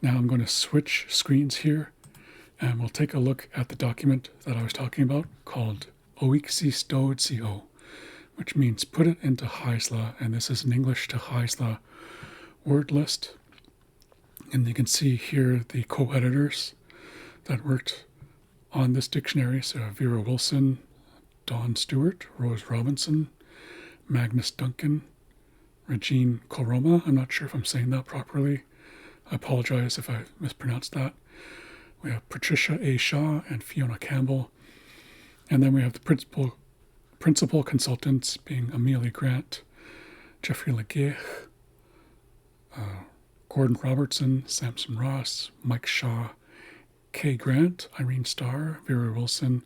Now I'm going to switch screens here, and we'll take a look at the document that I was talking about called Oixistoocio, which means put it into Isla, and this is an English to Isla word list. And you can see here the co-editors that worked on this dictionary. So Vera Wilson, Dawn Stewart, Rose Robinson, Magnus Duncan, Regine Koroma. I'm not sure if I'm saying that properly. I apologize if I mispronounced that. We have Patricia A. Shaw and Fiona Campbell. And then we have the principal consultants being Amelia Grant, Jeffrey Legeich, Gordon Robertson, Samson Ross, Mike Shaw, Kay Grant, Irene Starr, Vera Wilson,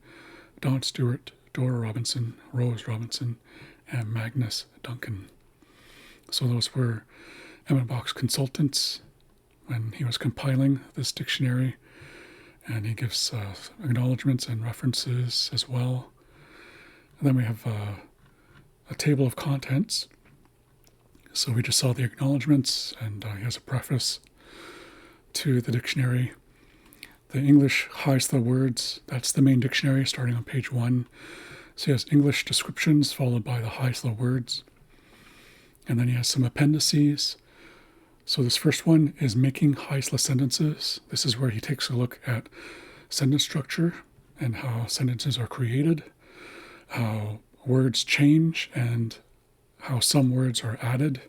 Dawn Stewart, Dora Robinson, Rose Robinson, and Magnus Duncan. So those were Emmon Bach's consultants when he was compiling this dictionary, and he gives acknowledgments and references as well. And then we have a table of contents. So we just saw the acknowledgments, and he has a preface to the dictionary. The English Isla words, that's the main dictionary starting on page 1. So he has English descriptions followed by the Isla words. And then he has some appendices. So this first one is making Isla sentences. This is where he takes a look at sentence structure and how sentences are created, how words change, and how some words are added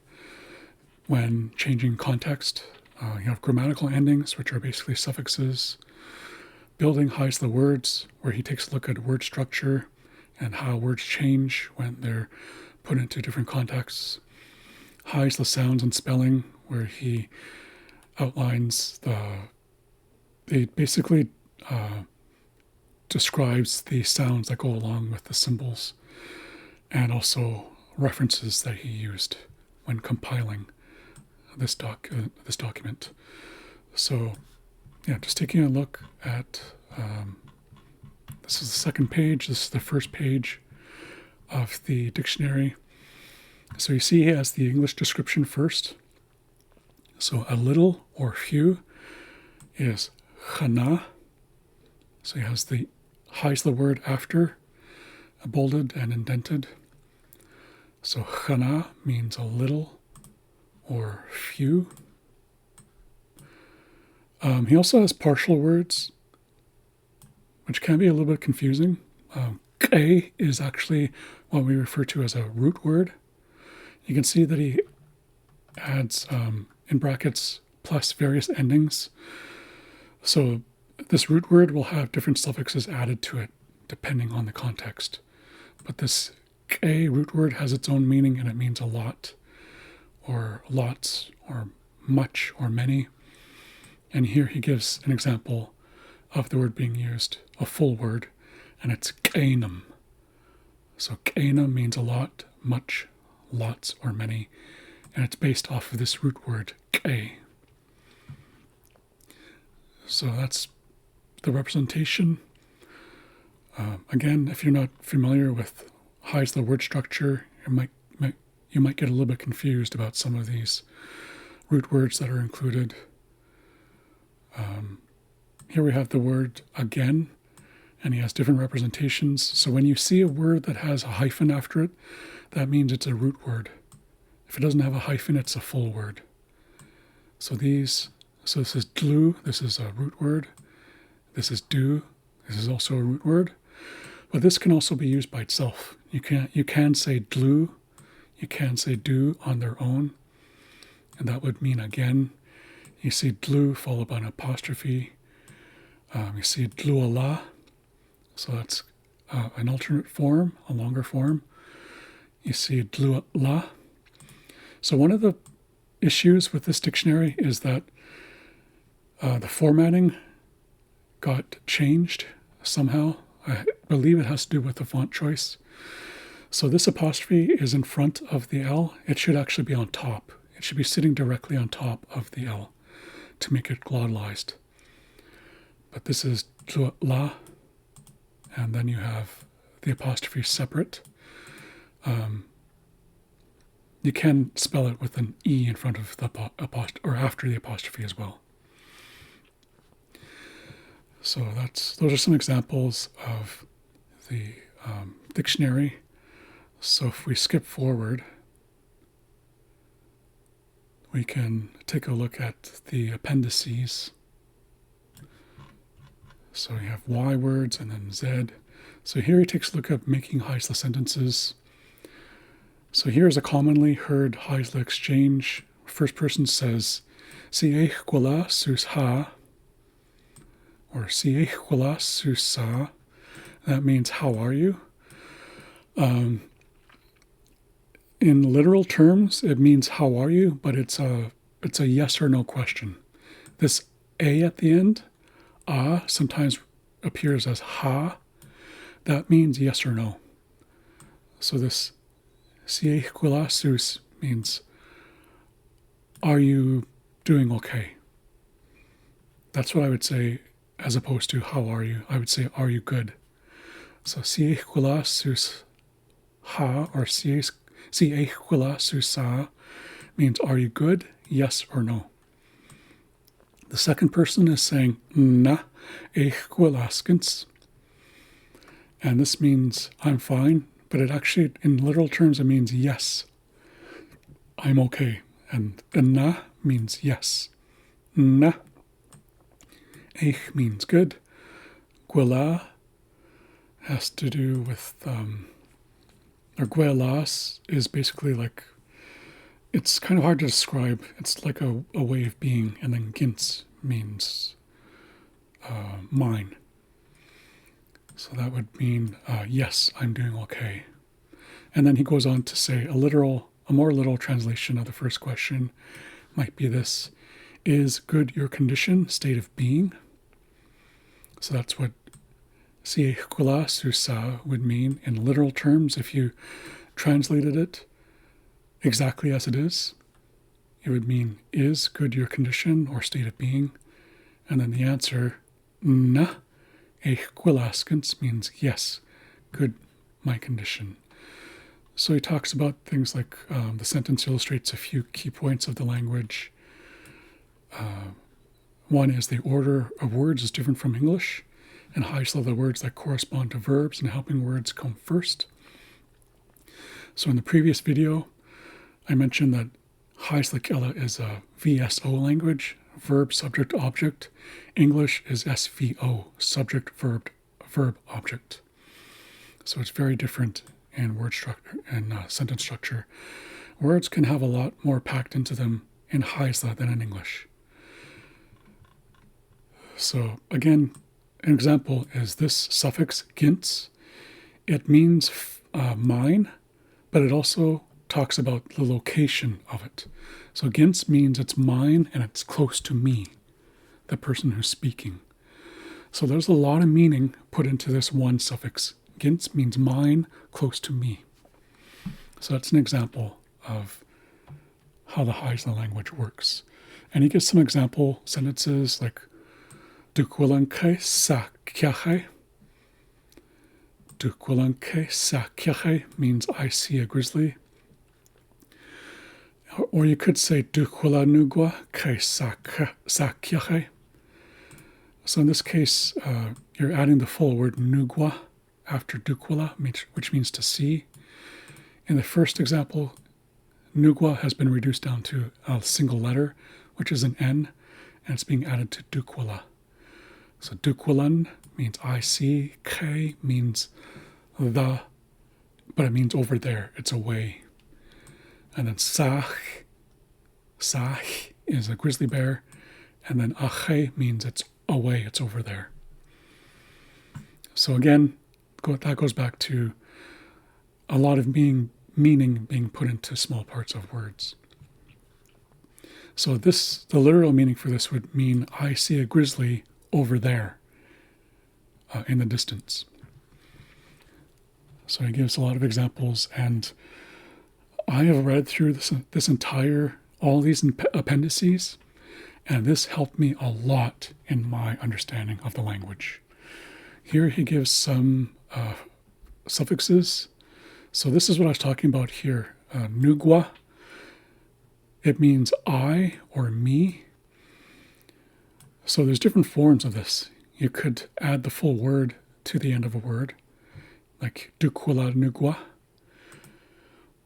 when changing context. You have grammatical endings, which are basically suffixes. Building Isla words, where he takes a look at word structure and how words change when they're put into different contexts. Isla sounds and spelling, where he outlines it basically describes the sounds that go along with the symbols, and also references that he used when compiling this document. So, yeah, just taking a look at this is the second page. This is the first page of the dictionary. So you see he has the English description first. So a little or few is chana. So he has the Isla word after, bolded and indented. So chana means a little or few. He also has partial words, which can be a little bit confusing. K is actually what we refer to as a root word. You can see that he adds in brackets plus various endings. So this root word will have different suffixes added to it depending on the context. But this K root word has its own meaning, and it means a lot, or lots, or much, or many. And here he gives an example of the word being used, a full word, and it's kainum. So kainum means a lot, much, lots, or many, and it's based off of this root word, k. So that's the representation. Again, if you're not familiar with Isla word structure, you might get a little bit confused about some of these root words that are included. Here we have the word again, and he has different representations. So when you see a word that has a hyphen after it, that means it's a root word. If it doesn't have a hyphen, it's a full word. So this is dlu, this is a root word. This is do, this is also a root word. But this can also be used by itself. You can say dlu, you can say do on their own, and that would mean again. You see dlu followed by an apostrophe. You see dluala, so that's an alternate form, a longer form. You see dluala. So one of the issues with this dictionary is that the formatting got changed somehow. I believe it has to do with the font choice. So this apostrophe is in front of the L. It should actually be on top. It should be sitting directly on top of the L to make it glottalized. But this is la, and then you have the apostrophe separate. You can spell it with an E in front of the apostrophe, or after the apostrophe as well. So those are some examples of the dictionary. So if we skip forward, we can take a look at the appendices. So we have Y words and then Z. So here he takes a look at making Heisler sentences. So here's a commonly heard Heisler exchange. First person says, Si eich gwela sus ha, or Si eich gwela sus sa. That means, how are you? In literal terms, it means, how are you? But it's a yes or no question. This A at the end, sometimes appears as ha. That means yes or no. So this Si eich gwela sus means, are you doing okay? That's what I would say, as opposed to how are you. I would say, are you good? So Si eich gwela sus ha, or Si eich gwela sus sa means, are you good? Yes or no. The second person is saying na eich gwelaskens, and this means I'm fine, but it actually, in literal terms, it means yes, I'm okay. And na means yes. Na. Eich means good. Gwela has to do with, or gwelas is basically like, it's kind of hard to describe. It's like a way of being. And then gins means mine. So that would mean, yes, I'm doing okay. And then he goes on to say a more literal translation of the first question might be this: is good your condition, state of being? So that's what Si eich gwela sus sa would mean in literal terms. If you translated it exactly as it is, it would mean, is good your condition or state of being? And then the answer, na eich gwelaskens, means yes, good my condition. So he talks about things like the sentence illustrates a few key points of the language. One is the order of words is different from English, and Heisler, the words that correspond to verbs and helping words come first. So in the previous video, I mentioned that Heisler is a VSO language, verb, subject, object. English is SVO, subject, verb, object. So it's very different in word structure and sentence structure. Words can have a lot more packed into them in Heisler than in English. So again, an example is this suffix gins. It means mine, but it also talks about the location of it. So gins means it's mine and it's close to me, the person who's speaking. So there's a lot of meaning put into this one suffix. Gins means mine, close to me. So that's an example of how the Heisler language works. And he gives some example sentences like Dukwalanke sa kiache. Dukwalanke sa kiache means I see a grizzly. Or you could say Dukwalanugwa ke sa kiache. So in this case, you're adding the full word nugwa after dukwala, which means to see. In the first example, nugwa has been reduced down to a single letter, which is an N, and it's being added to dukwala. So dukwalan means I see, ke means the, but it means over there, it's away. And then sach is a grizzly bear, and then ache means it's away, it's over there. So again, that goes back to a lot of meaning being put into small parts of words. So the literal meaning for this would mean I see a grizzly over there in the distance. So he gives a lot of examples, and I have read through all these appendices, and this helped me a lot in my understanding of the language. Here he gives some suffixes. So this is what I was talking about here. Nugwa, it means I or me. So there's different forms of this. you could add the full word to the end of a word, like dukwala nugwa,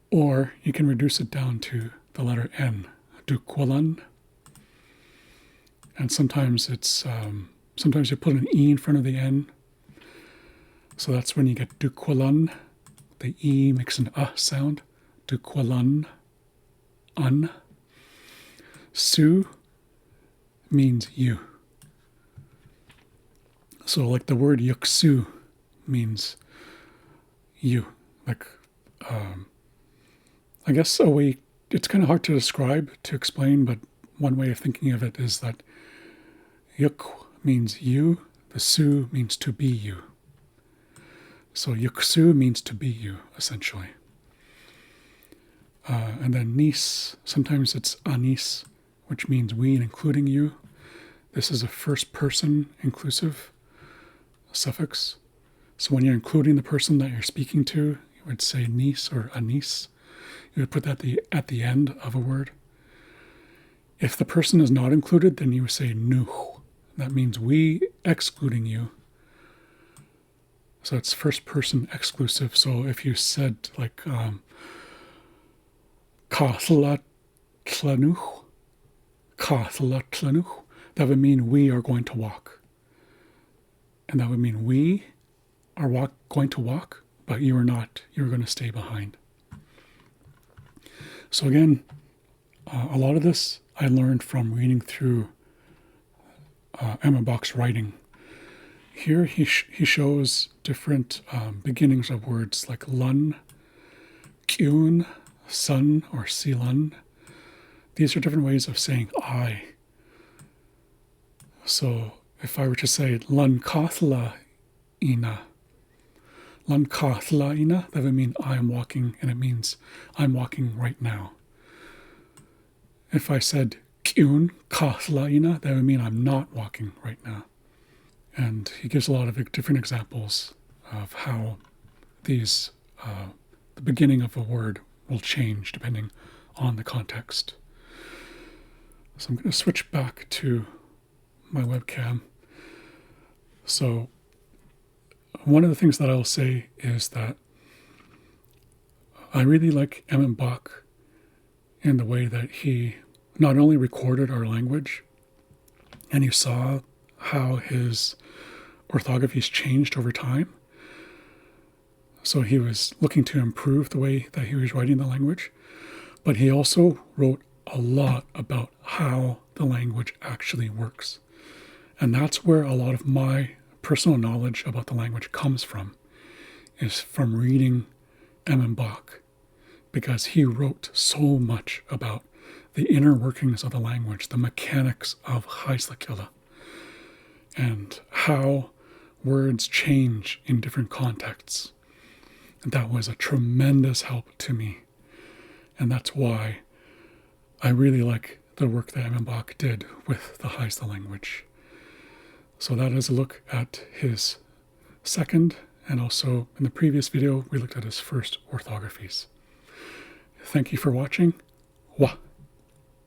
or you can reduce it down to the letter N, dukwalan. And sometimes sometimes you put an E in front of the N. So that's when you get dukwalan. The E makes an sound. Dukwalan, un. Su means you. So like the word yuksu means you. Like, I guess a way, it's kind of hard to describe, to explain, but one way of thinking of it is that yuk means you, the su means to be you. So yuksu means to be you, essentially. And then nis, sometimes it's anis, which means we and including you. This is a first person inclusive suffix. So when you're including the person that you're speaking to, you would say nis or anis. You would put that at the end of a word. If the person is not included, then you would say nuh. That means we excluding you. So it's first person exclusive. So if you said like kathla tlanuch, that would mean we are going to walk. And that would mean we are going to walk, but you are not. You're going to stay behind. So again, a lot of this I learned from reading through Emmon Bach's writing. Here he shows different beginnings of words like lun, kyun, sun, or silan. These are different ways of saying I. So if I were to say lun kathla ina, that would mean I am walking, and it means I'm walking right now. If I said kyun kathla ina, that would mean I'm not walking right now. And he gives a lot of different examples of how these, the beginning of a word will change depending on the context. So I'm going to switch back to my webcam. So one of the things that I'll say is that I really like Emmon Bach in the way that he not only recorded our language, and you saw how his orthographies changed over time. So he was looking to improve the way that he was writing the language, but he also wrote a lot about how the language actually works. And that's where a lot of my personal knowledge about the language comes from, is from reading Emmon Bach, because he wrote so much about the inner workings of the language, the mechanics of Heislakilla, and how words change in different contexts. And that was a tremendous help to me. And that's why I really like the work that Emmon Bach did with the Heisla language. So that is a look at his second, and also in the previous video, we looked at his first orthographies. Thank you for watching. Wa.